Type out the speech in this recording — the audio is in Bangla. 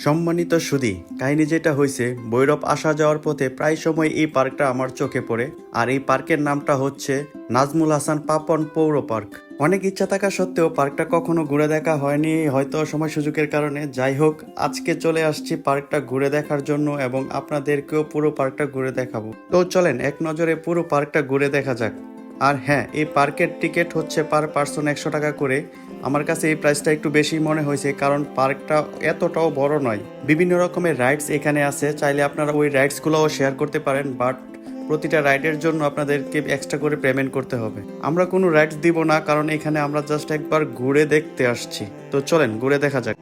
সম্মানিত সুধী, কাহিনী যেটা হয়েছে, ভৈরব আসা যাওয়ার পথে প্রায় সময় এই পার্কটা আমার চোখে পড়ে। আর এই পার্কের নামটা হচ্ছে নাজমুল হাসান পাপন পৌর পার্ক। অনেক ইচ্ছা থাকা সত্ত্বেও পার্কটা কখনো ঘুরে দেখা হয়নি, হয়তো সময় সুযোগের কারণে। যাই হোক, আজকে চলে আসছি পার্কটা ঘুরে দেখার জন্য এবং আপনাদেরকেও পুরো পার্কটা ঘুরে দেখাবো। তো চলেন এক নজরে পুরো পার্কটা ঘুরে দেখা যাক। আর হ্যাঁ, এই পার্কের টিকিট হচ্ছে পার পার্সন 100 টাকা করে। আমার কাছে এই প্রাইসটা একটু বেশি মনে হয়েছে, কারণ পার্কটা এতটাও বড় নয়। বিভিন্ন রকমের রাইডস এখানে আছে, চাইলে আপনারা ওই রাইডসগুলোও শেয়ার করতে পারেন, বাট প্রতিটা রাইডের জন্য আপনাদেরকে এক্সট্রা করে পেমেন্ট করতে হবে। আমরা কোনো রাইডস দিব না, কারণ এখানে আমরা জাস্ট একবার ঘুরে দেখতে আসছি। তো চলেন ঘুরে দেখা যাক।